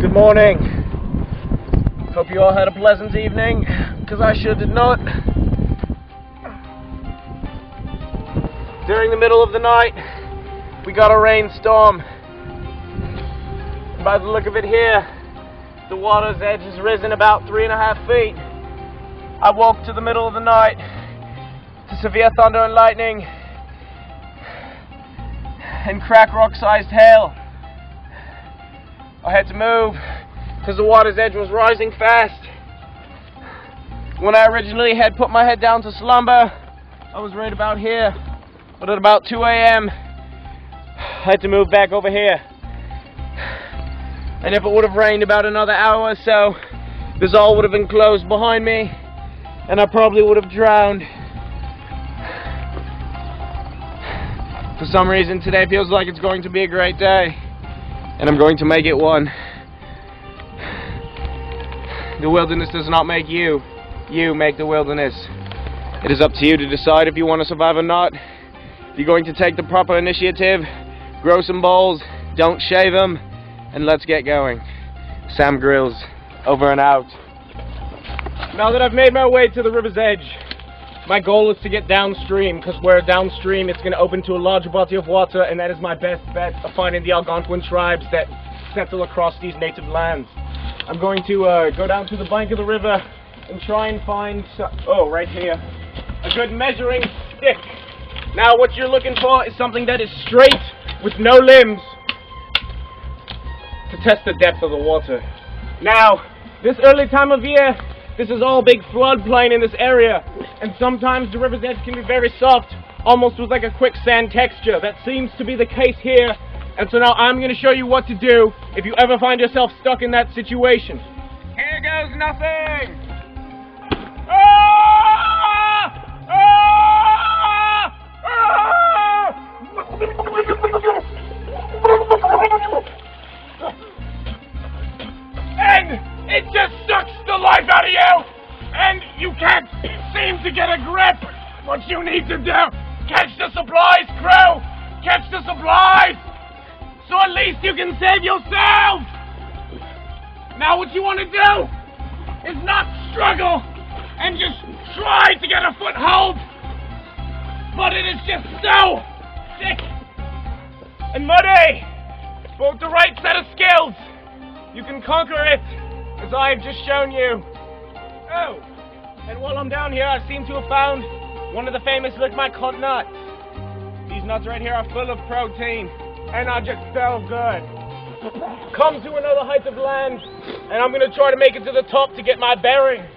Good morning. Hope you all had a pleasant evening, because I sure did not. During the middle of the night, we got a rainstorm. By the look of it here, the water's edge has risen about 3.5 feet. I woke to the middle of the night to severe thunder and lightning and crack rock-sized hail. I had to move because the water's edge was rising fast. When I originally had put my head down to slumber, I was right about here. But at about 2 a.m., I had to move back over here. And if it would have rained about another hour or so, this all would have been closed behind me, and I probably would have drowned. For some reason, today feels like it's going to be a great day, and I'm going to make it one. The wilderness does not make you. You make the wilderness. It is up to you to decide if you want to survive or not. If you're going to take the proper initiative, grow some balls, don't shave them, and let's get going. Sam Grills, over and out. Now that I've made my way to the river's edge, my goal is to get downstream, because where downstream it's going to open to a larger body of water, and that is my best bet of finding the Algonquin tribes that settle across these native lands. I'm going to go down to the bank of the river and try and find, right here, a good measuring stick. Now what you're looking for is something that is straight with no limbs to test the depth of the water. Now, this early time of year, this is all big floodplain in this area, and sometimes the river's edge can be very soft, almost with like a quicksand texture. That seems to be the case here, and so now I'm going to show you what to do if you ever find yourself stuck in that situation. Here goes nothing! And it just sucks the life out of you, and you can't seem to get a grip. What you need to do, catch the supplies, crew! Catch the supplies! So at least you can save yourself! Now what you want to do is not struggle and just try to get a foothold, but it is just so thick and muddy. But with the right set of skills, you can conquer it, as I have just shown you. Oh, and while I'm down here, I seem to have found one of the famous lick my cunt nuts. These nuts right here are full of protein, and are just so good. Come to another height of land, and I'm going to try to make it to the top to get my bearings.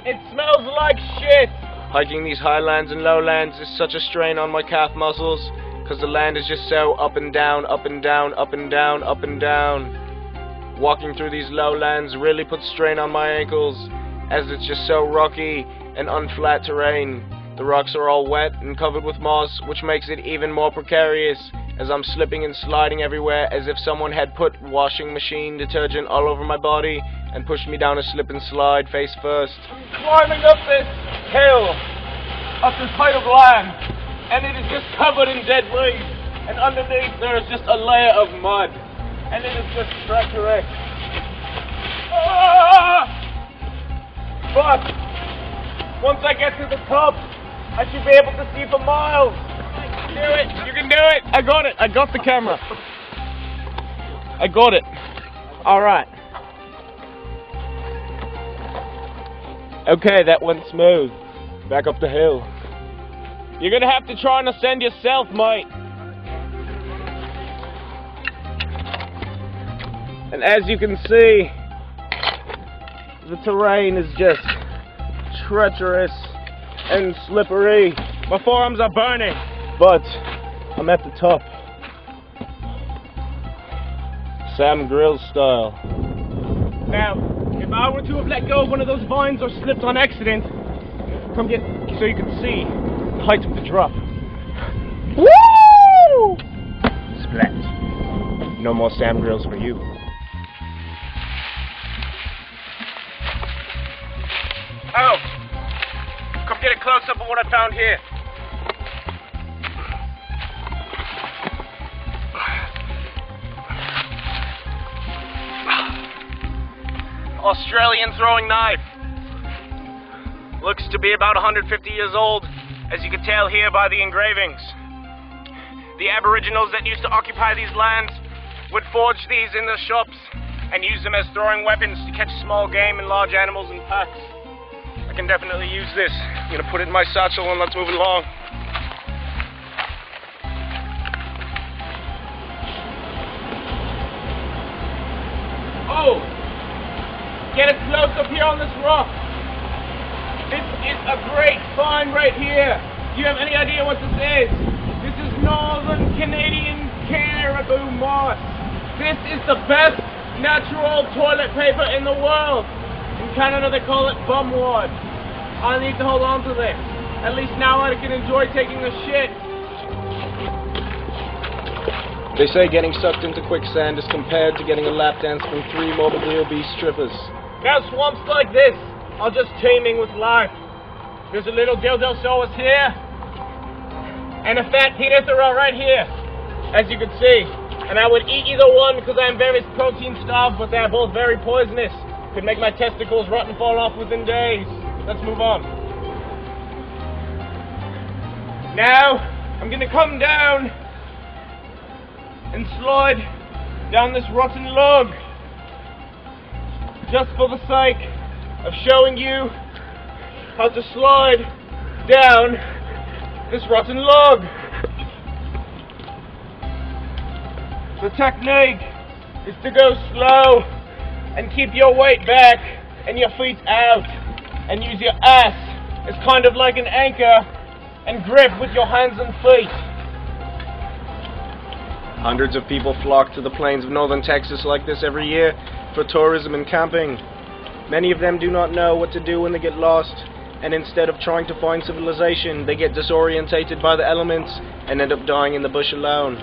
It smells like shit! Hiking these highlands and lowlands is such a strain on my calf muscles, because the land is just so up and down, up and down, up and down, up and down. Walking through these lowlands really puts strain on my ankles, as it's just so rocky and unflat terrain. The rocks are all wet and covered with moss, which makes it even more precarious, as I'm slipping and sliding everywhere as if someone had put washing machine detergent all over my body and pushed me down a slip and slide face first. I'm climbing up this hill, up this height of land, and it is just covered in dead leaves, and underneath there is just a layer of mud, and it is just treacherous. But once I get to the top, I should be able to see for miles. You can do it! You can do it! I got it! I got the camera. I got it. Alright. Okay, that went smooth. Back up the hill. You're gonna have to try and ascend yourself, mate. And as you can see, the terrain is just treacherous and slippery. My forearms are burning, but I'm at the top. Sam Grills style. Now, if I were to have let go of one of those vines or slipped on accident, come get so you can see the height of the drop. Woo! Splat. No more Sam Grills for you. Oh, come get a close close-up of what I found here. Australian throwing knife. Looks to be about 150 years old, as you can tell here by the engravings. The Aboriginals that used to occupy these lands would forge these in their shops and use them as throwing weapons to catch small game and large animals in packs. I can definitely use this. I'm gonna put it in my satchel and let's move along. Oh! Get a close up here on this rock. This is a great find right here. Do you have any idea what this is? This is Northern Canadian caribou moss. This is the best natural toilet paper in the world. In Canada they call it bumwood. I need to hold on to this. At least now I can enjoy taking a shit. They say getting sucked into quicksand is compared to getting a lap dance from 3 morbidly obese strippers. Now swamps like this are just teeming with life. There's a little dildosaurus here, and a fat pterosaur right here, as you can see. And I would eat either one because I am very protein starved, but they are both very poisonous. Could make my testicles rot and fall off within days. Let's move on. Now, I'm gonna come down and slide down this rotten log, just for the sake of showing you how to slide down this rotten log. The technique is to go slow and keep your weight back and your feet out, and use your ass as kind of like an anchor and grip with your hands and feet. Hundreds of people flock to the plains of northern Texas like this every year for tourism and camping. Many of them do not know what to do when they get lost, and instead of trying to find civilization, they get disorientated by the elements and end up dying in the bush alone.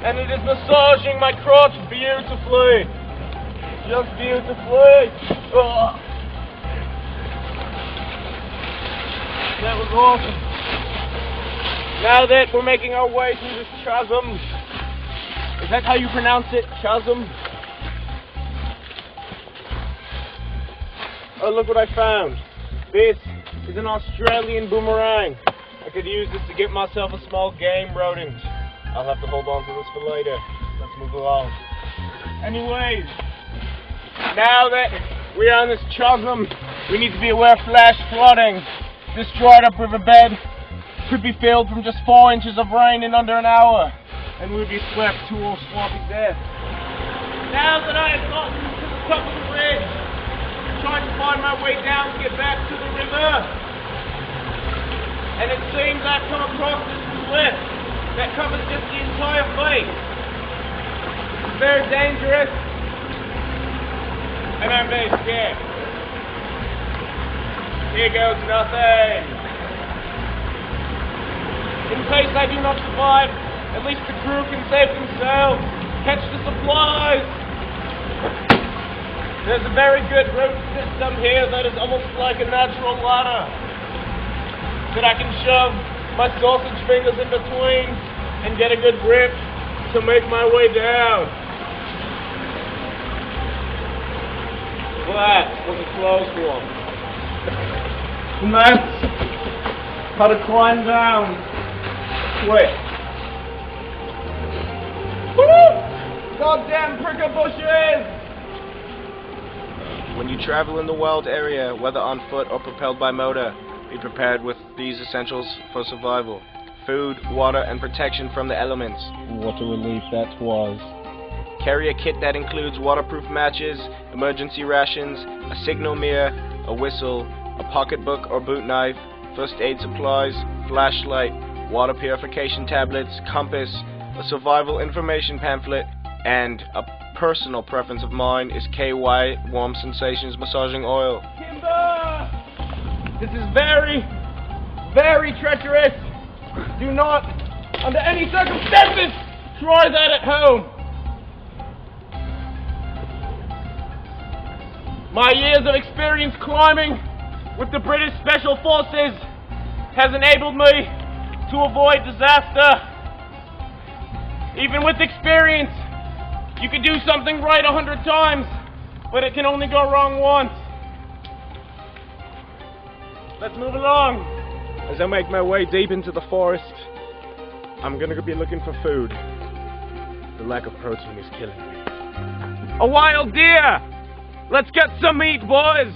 And it is massaging my crotch beautifully. Just beautifully. Oh. That was awesome. Now that we're making our way through this chasm, is that how you pronounce it? Chasm? Oh, look what I found. This is an Australian boomerang. I could use this to get myself a small game rodent. I'll have to hold on to this for later. Let's move along. Anyways, now that we're on this chasm, we need to be aware of flash flooding. This dried up riverbed could be filled from just 4 inches of rain in under an hour, and we'll be swept to a swampy death. Now that I have gotten to the top of the ridge, I'm trying to find my way down to get back to the river, and it seems I've come across this cliff that covers just the entire face. It's very dangerous, and I'm very scared. Here goes nothing. In case I do not survive, at least the crew can save themselves. Catch the supplies. There's a very good rope system here that is almost like a natural ladder that I can shove my sausage fingers in between and get a good grip to make my way down. That was a close one. And that's how to climb down. Wait. Woo! Goddamn prickle bushes! When you travel in the wild area, whether on foot or propelled by motor, be prepared with these essentials for survival: food, water, and protection from the elements. What a relief that was. Carry a kit that includes waterproof matches, emergency rations, a signal mirror, a whistle, a pocketbook or boot knife, first aid supplies, flashlight, water purification tablets, compass, a survival information pamphlet, and a personal preference of mine is KY Warm Sensations Massaging Oil. Kimber! This is very, very treacherous. Do not, under any circumstances, try that at home. My years of experience climbing with the British Special Forces has enabled me to avoid disaster. Even with experience, you can do something right 100 times, but it can only go wrong once. Let's move along. As I make my way deep into the forest, I'm gonna be looking for food. The lack of protein is killing me. A wild deer! Let's get some meat, boys!